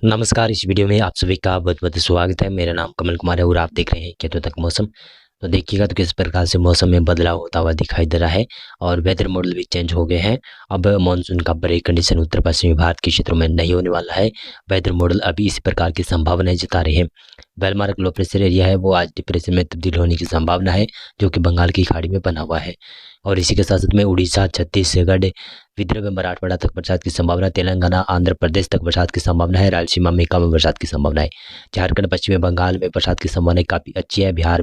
नमस्कार। इस वीडियो में आप सभी का बहुत बहुत स्वागत है। मेरा नाम कमल कुमार है और आप देख रहे हैं खेतों तक मौसम। तो देखिएगा तो किस प्रकार से मौसम में बदलाव होता हुआ दिखाई दे रहा है और वेदर मॉडल भी चेंज हो गए हैं। अब मानसून का ब्रेक कंडीशन उत्तर पश्चिमी भारत के क्षेत्रों में नहीं होने वाला है। वेदर मॉडल अभी इस प्रकार की संभावनाएं जता रहे हैं। बेलमार्क लो प्रेशर एरिया है वो आज डिप्रेशन में तब्दील होने की संभावना है, जो कि बंगाल की खाड़ी में बना हुआ है। और इसी के साथ साथ में उड़ीसा, छत्तीसगढ़, विदर्भ, मराठवाड़ा तक बरसात की संभावना, तेलंगाना, आंध्र प्रदेश तक बरसात की संभावना है। रायलसीमा में कम बरसात की संभावना है। झारखंड, पश्चिमी बंगाल में बरसात की संभावना काफ़ी अच्छी है। बिहार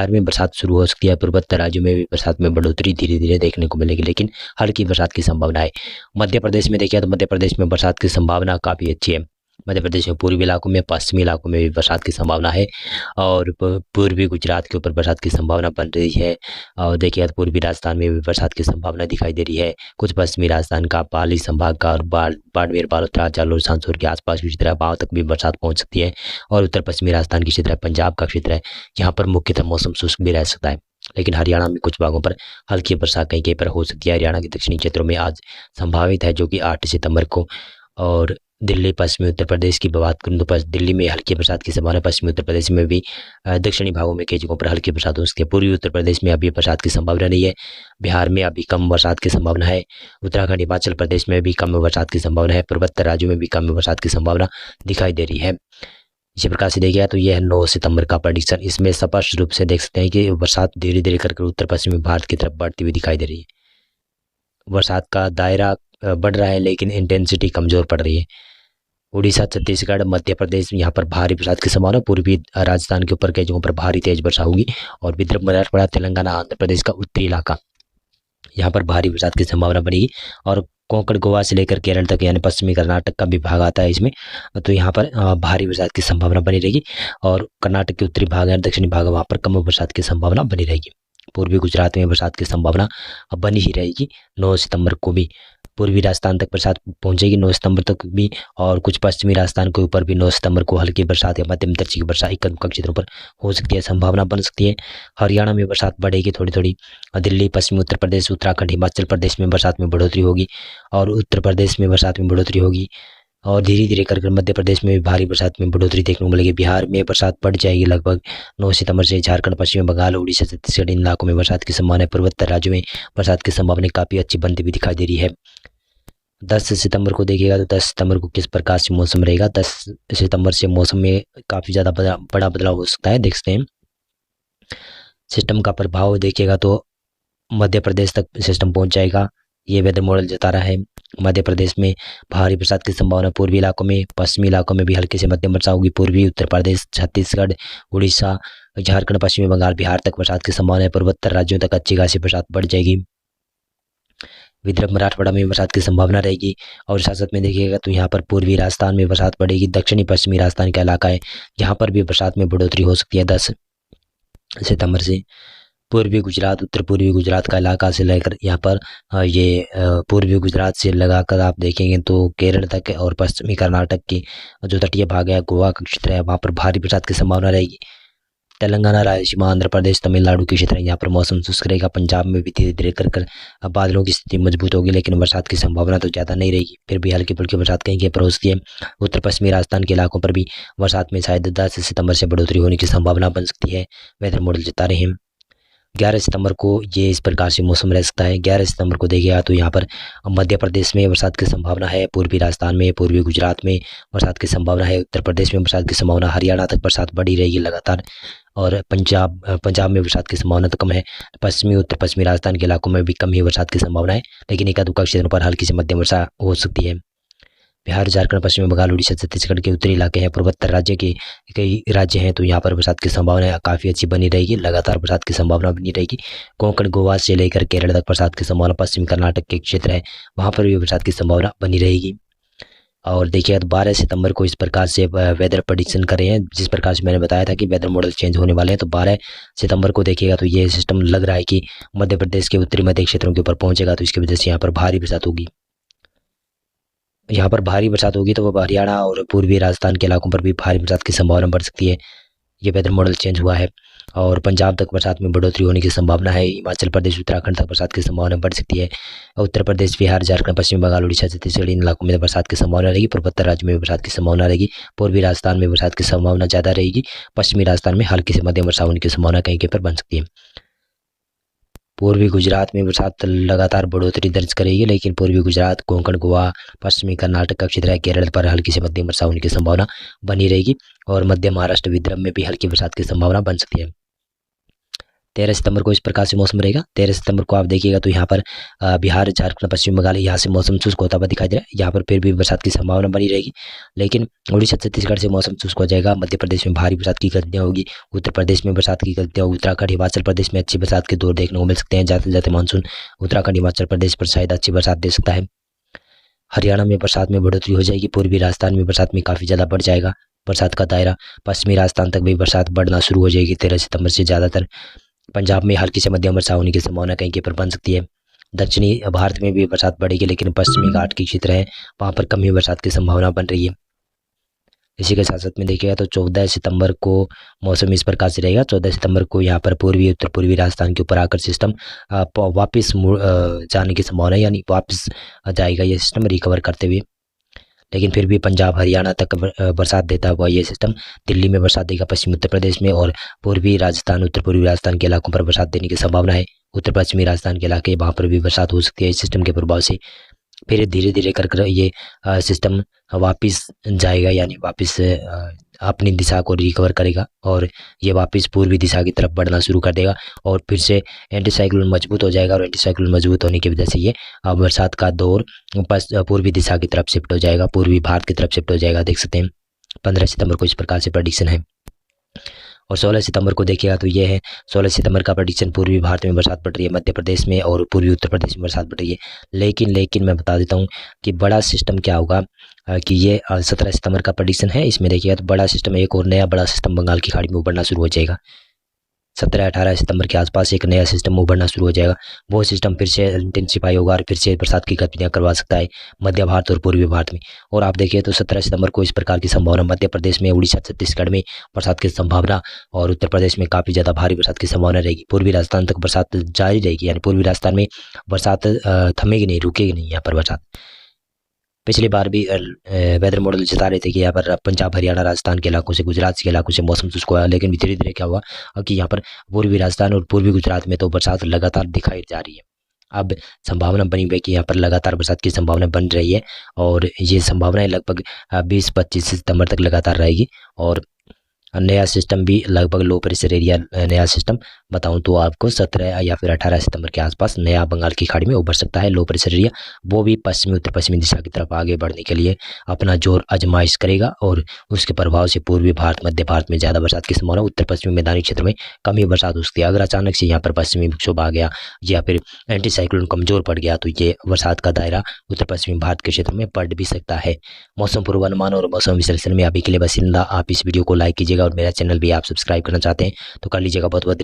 में बरसात शुरू हो सकती है। पूर्वोत्तर राज्यों में भी बरसात में बढ़ोतरी धीरे धीरे देखने को मिलेगी, लेकिन हल्की बरसात की संभावना है। मध्य प्रदेश में देखिए तो मध्य प्रदेश में बरसात की संभावना काफ़ी अच्छी है। मध्य प्रदेश में पूर्वी इलाकों में, पश्चिमी इलाकों में भी बरसात की संभावना है और पूर्वी गुजरात के ऊपर बरसात की संभावना बन रही है। और देखिए तो पूर्वी राजस्थान में भी बरसात की संभावना दिखाई दे रही है। कुछ पश्चिमी राजस्थान का, पाली संभाग का और बाड़मेर, बालोतरा, जालोर, सांसौर के आसपास की क्षेत्र है, वहाँ तक भी बरसात पहुँच सकती है। और उत्तर पश्चिमी राजस्थान की क्षेत्र है, पंजाब का क्षेत्र है, यहाँ पर मुख्यतः मौसम शुष्क भी रह सकता है। लेकिन हरियाणा में कुछ भागों पर हल्की वर्षा कहीं कहीं पर हो सकती है। हरियाणा के दक्षिणी क्षेत्रों में आज संभावित है, जो कि 8 सितंबर को। और दिल्ली, पश्चिमी उत्तर प्रदेश की बात करूँ तो दिल्ली में हल्की बरसात की संभावना, पश्चिमी उत्तर प्रदेश में भी दक्षिणी भागों में कई जगहों पर हल्की बरसात हो सकती है। पूर्वी उत्तर प्रदेश में अभी बरसात की संभावना नहीं है। बिहार में अभी कम बरसात की संभावना है। उत्तराखंड, हिमाचल प्रदेश में भी कम बरसात की संभावना है। पूर्वोत्तर राज्यों में भी कम बरसात की संभावना दिखाई दे रही है। इसी प्रकार से देखिए तो यह है 9 सितंबर का प्रेडिक्शन। इसमें स्पष्ट रूप से देख सकते हैं कि बरसात धीरे धीरे करके उत्तर पश्चिमी भारत की तरफ बढ़ती हुई दिखाई दे रही है। बरसात का दायरा बढ़ रहा है, लेकिन इंटेंसिटी कमजोर पड़ रही है। उड़ीसा, छत्तीसगढ़, मध्य प्रदेश, यहाँ पर भारी बरसात की संभावना। पूर्वी राजस्थान के ऊपर कई जगहों पर भारी तेज वर्षा होगी। और विदर्भ, मराठवाड़ा, तेलंगाना, आंध्र प्रदेश का उत्तरी इलाका, यहाँ पर भारी बरसात की संभावना बनेगी। और कोंकण, गोवा से लेकर केरल तक, यानी पश्चिमी कर्नाटक का भी भाग आता है इसमें, तो यहाँ पर भारी बरसात की संभावना बनी रहेगी। और कर्नाटक के उत्तरी भाग या दक्षिणी भाग, वहाँ पर कम बरसात की संभावना बनी रहेगी। पूर्वी गुजरात में बरसात की संभावना बनी ही रहेगी 9 सितंबर को भी। पूर्वी राजस्थान तक बरसात पहुंचेगी 9 सितंबर तक भी। और कुछ पश्चिमी राजस्थान के ऊपर भी 9 सितंबर को हल्की बरसात या मध्यम दर्जे की बरसात एक दुक्का क्षेत्रों पर हो सकती है, संभावना बन सकती है। हरियाणा में बरसात बढ़ेगी थोड़ी थोड़ी। दिल्ली, पश्चिमी उत्तर प्रदेश, उत्तराखंड, हिमाचल प्रदेश में बरसात में बढ़ोतरी होगी। और उत्तर प्रदेश में बरसात में बढ़ोतरी होगी। और धीरे धीरे कर मध्य प्रदेश में भी भारी बरसात में बढ़ोतरी देखने को मिलेगी। बिहार में बरसात बढ़ जाएगी लगभग 9 सितंबर से। झारखंड, पश्चिम बंगाल, उड़ीसा, छत्तीसगढ़, इन इलाकों में बरसात की संभावना है। पूर्वोत्तर राज्यों में बरसात की संभावना काफ़ी अच्छी बनती हुई दिखाई दे रही है। 10 सितंबर को देखिएगा तो 10 सितंबर को किस प्रकार से मौसम रहेगा। 10 सितंबर से मौसम में काफ़ी ज़्यादा बड़ा बदलाव हो सकता है। देखते हैं सिस्टम का प्रभाव। देखिएगा तो मध्य प्रदेश तक सिस्टम पहुंच जाएगा, ये वेदर मॉडल जता रहा है। मध्य प्रदेश में भारी बरसात की संभावना। पूर्वी इलाकों में, पश्चिमी इलाकों में भी हल्की से मध्यम वर्षा होगी। पूर्वी उत्तर प्रदेश, छत्तीसगढ़, उड़ीसा, झारखंड, पश्चिमी बंगाल, बिहार तक बरसात की संभावना है। पूर्वोत्तर राज्यों तक अच्छी खासी बरसात बढ़ जाएगी। विदर्भ, मराठवाड़ा में बरसात की संभावना रहेगी। और साथ साथ में देखिएगा तो यहाँ पर पूर्वी राजस्थान में बरसात बढ़ेगी। दक्षिणी पश्चिमी राजस्थान का इलाका है, यहाँ पर भी बरसात में बढ़ोतरी हो सकती है 10 सितंबर से। पूर्वी गुजरात, उत्तर पूर्वी गुजरात का इलाका से लेकर यहाँ पर पूर्वी गुजरात से लगाकर आप देखेंगे तो केरल तक और पश्चिमी कर्नाटक की जो तटीय भाग है, गोवा का क्षेत्र है, वहाँ पर भारी बरसात की संभावना रहेगी। तेलंगाना, रायलसीमा, आंध्र प्रदेश, तमिलनाडु के क्षेत्र है, यहाँ पर मौसम शुष्क रहेगा। पंजाब में भी धीरे धीरे कर बादलों की स्थिति मजबूत होगी, लेकिन बरसात की संभावना तो ज़्यादा नहीं रहेगी। फिर भी हल्की फुल्की बरसात कहीं कहीं पर हो सकती है। उत्तर पश्चिमी राजस्थान के इलाकों पर भी बरसात में शायद 10 सितंबर से बढ़ोतरी होने की संभावना बन सकती है, वेदर मॉडल जता रहे हैं। 11 सितंबर को ये इस प्रकार से मौसम रह सकता है। 11 सितंबर को देखिएगा तो यहाँ पर मध्य प्रदेश में बरसात की संभावना है। पूर्वी राजस्थान में, पूर्वी गुजरात में बरसात की संभावना है। उत्तर प्रदेश में बरसात की संभावना। हरियाणा तक बरसात बढ़ी रहेगी लगातार। और पंजाब में बरसात की संभावना तो कम है। पश्चिमी, उत्तर पश्चिमी राजस्थान के इलाकों में भी कम ही बरसात की संभावना है, लेकिन एकाध दुक्का क्षेत्रों पर हल्की से मध्यम वर्षा हो सकती है। बिहार, झारखंड, पश्चिमी बंगाल, उड़ीसा, छत्तीसगढ़ के उत्तरी इलाके हैं, पूर्वोत्तर राज्य के कई राज्य हैं, तो यहाँ पर बरसात की संभावना काफ़ी अच्छी बनी रहेगी। लगातार बरसात की संभावना बनी रहेगी। कोंकण, गोवा से लेकर केरल तक बरसात की संभावना। पश्चिमी कर्नाटक के क्षेत्र है, वहाँ पर भी बरसात की संभावना बनी रहेगी। और देखिए 12 सितंबर को इस प्रकार से वेदर प्रेडिक्शन कर रहे हैं। जिस प्रकार से मैंने बताया था कि वेदर मॉडल चेंज होने वाले हैं, तो 12 सितंबर को देखिएगा तो ये सिस्टम लग रहा है कि मध्य प्रदेश के उत्तरी मध्य क्षेत्रों के ऊपर पहुंचेगा, तो इसकी वजह से यहाँ पर भारी बरसात होगी। यहाँ पर भारी बरसात होगी तो वो हरियाणा और पूर्वी राजस्थान के इलाकों पर भी भारी बरसात की संभावना बढ़ सकती है। ये वेदर मॉडल चेंज हुआ है। और पंजाब तक बरसात में बढ़ोतरी होने की संभावना है। हिमाचल प्रदेश उत्तराखंड तक बरसात की संभावना बढ़ सकती है। उत्तर प्रदेश, बिहार, झारखंड, पश्चिम बंगाल, उड़ीसा, छत्तीसगढ़ इन इलाकों में बरसात की संभावना रहेगी। पूर्वोत्तर राज्य में बरसात की संभावना रहेगी। पूर्वी राजस्थान में बरसात की संभावना ज़्यादा रहेगी। पश्चिमी राजस्थान में हल्की से मध्यम वर्षा होने की संभावना कहीं कहीं पर बन सकती है। पूर्वी गुजरात में बरसात लगातार बढ़ोतरी दर्ज करेगी, लेकिन पूर्वी गुजरात, कोंकण, गोवा, पश्चिमी कर्नाटक का क्षेत्र है, केरल पर हल्की से मध्यम वर्षा होने की संभावना बनी रहेगी। और मध्य महाराष्ट्र, विदर्भ में भी हल्की बरसात की संभावना बन सकती है। 13 सितंबर को इस प्रकार से मौसम रहेगा। 13 सितंबर को आप देखिएगा तो यहाँ पर बिहार, झारखंड, पश्चिम बंगाल यहाँ से मौसम शुष्क होता हुआ दिखाई दे रहा है। यहाँ पर फिर भी बरसात की संभावना बनी रहेगी, लेकिन उड़ीसा, छत्तीसगढ़ से मौसम शुष्क हो जाएगा। मध्य प्रदेश में भारी बरसात की गतिविधियाँ होगी। उत्तर प्रदेश में बरसात की गतिविधियाँ होगी। उत्तराखंड, हिमाचल प्रदेश में अच्छी बरसात के दौर देखने को मिल सकते हैं। जाते जाते मानसून उत्तराखंड, हिमाचल प्रदेश पर शायद अच्छी बरसात दे सकता है। हरियाणा में बरसात में बढ़ोतरी हो जाएगी। पूर्वी राजस्थान में बरसात में काफ़ी ज़्यादा बढ़ जाएगा बरसात का दायरा। पश्चिमी राजस्थान तक भी बरसात बढ़ना शुरू हो जाएगी 13 सितंबर से। ज़्यादातर पंजाब में हल्की से मध्यम वर्षा होने की संभावना कहीं कहीं पर बन सकती है। दक्षिणी भारत में भी बरसात बढ़ेगी, लेकिन पश्चिमी घाट के क्षेत्र है वहाँ पर कम ही बरसात की संभावना बन रही है। इसी के साथ साथ में देखिएगा तो 14 सितंबर को मौसम इस प्रकार से रहेगा। 14 सितंबर को यहाँ पर पूर्वी, उत्तर पूर्वी राजस्थान के ऊपर आकर सिस्टम वापस जाने की संभावना है, यानी वापस जाएगा ये सिस्टम रिकवर करते हुए। लेकिन फिर भी पंजाब, हरियाणा तक बरसात देता हुआ ये सिस्टम दिल्ली में बरसात देगा, पश्चिमी उत्तर प्रदेश में, और पूर्वी राजस्थान, उत्तर पूर्वी राजस्थान के इलाकों पर बरसात देने की संभावना है। उत्तर पश्चिमी राजस्थान के इलाके वहाँ पर भी बरसात हो सकती है इस सिस्टम के प्रभाव से। फिर धीरे धीरे कर ये सिस्टम वापस जाएगा, यानी वापस अपनी दिशा को रिकवर करेगा और ये वापस पूर्वी दिशा की तरफ बढ़ना शुरू कर देगा। और फिर से एंटी साइक्लोन मजबूत हो जाएगा, और एंटी साइक्लोन मजबूत होने की वजह से ये बरसात का दौर पूर्वी दिशा की तरफ शिफ्ट हो जाएगा, पूर्वी भारत की तरफ शिफ्ट हो जाएगा। देख सकते हैं 15 सितंबर को इस प्रकार से प्रेडिक्शन है। और 16 सितंबर को देखिएगा तो ये है 16 सितंबर का प्रेडिक्शन। पूर्वी भारत में बरसात पड़ रही है, मध्य प्रदेश में और पूर्वी उत्तर प्रदेश में बरसात पड़ रही है। लेकिन मैं बता देता हूँ कि बड़ा सिस्टम क्या होगा, कि ये 17 सितंबर का प्रेडिक्शन है। इसमें देखिएगा तो बड़ा सिस्टम, एक और नया बड़ा सिस्टम बंगाल की खाड़ी में उभरना शुरू हो जाएगा। 17-18 सितंबर के आसपास एक नया सिस्टम उभरना शुरू हो जाएगा। वो सिस्टम फिर से इंटेंसिफाई होगा और फिर से बरसात की गतिविधियां करवा सकता है मध्य भारत और पूर्वी भारत में। और आप देखिए तो 17 सितंबर को इस प्रकार की संभावना मध्य प्रदेश में, उड़ीसा, छत्तीसगढ़ में बरसात की संभावना, और उत्तर प्रदेश में काफ़ी ज़्यादा भारी बरसात की संभावना रहेगी। पूर्वी राजस्थान तक बरसात जारी रहेगी, यानी पूर्वी राजस्थान में बरसात थमेगी नहीं, रुकेगी नहीं यहाँ पर बरसात। पिछली बार भी वेदर मॉडल जता रहे थे कि यहाँ पर पंजाब, हरियाणा, राजस्थान के इलाकों से, गुजरात के इलाकों से मौसम शुष्क हुआ, लेकिन धीरे धीरे क्या हुआ कि यहाँ पर पूर्वी राजस्थान और पूर्वी गुजरात में तो बरसात लगातार दिखाई जा रही है। अब संभावना बनी हुई है कि यहाँ पर लगातार बरसात की संभावना बन रही है, और ये संभावनाएं लगभग 20-25 सितंबर तक लगातार रहेगी। और नया सिस्टम भी लगभग लो प्रेशर एरिया, नया सिस्टम बताऊं तो आपको 17 या फिर 18 सितंबर के आसपास नया बंगाल की खाड़ी में उभर सकता है लो प्रेशर एरिया। वो भी पश्चिमी, उत्तर पश्चिमी दिशा की तरफ आगे बढ़ने के लिए अपना जोर आजमाइश करेगा, और उसके प्रभाव से पूर्वी भारत, मध्य भारत में ज़्यादा बरसात की संभावना, उत्तर पश्चिमी मैदानी क्षेत्र में कम ही बरसात हो सकती है। अगर अचानक से यहाँ पर पश्चिमी विक्षोभ आ गया या फिर एंटी साइक्लोन कमजोर पड़ गया तो ये बरसात का दायरा उत्तर पश्चिमी भारत के क्षेत्र में बढ़ भी सकता है। मौसम पूर्वानुमान और मौसम विश्लेषण में अभी के लिए बस इतना। आप इस वीडियो को लाइक कीजिएगा, और मेरा चैनल भी आप सब्सक्राइब करना चाहते हैं तो कर लीजिएगा। बहुत बहुत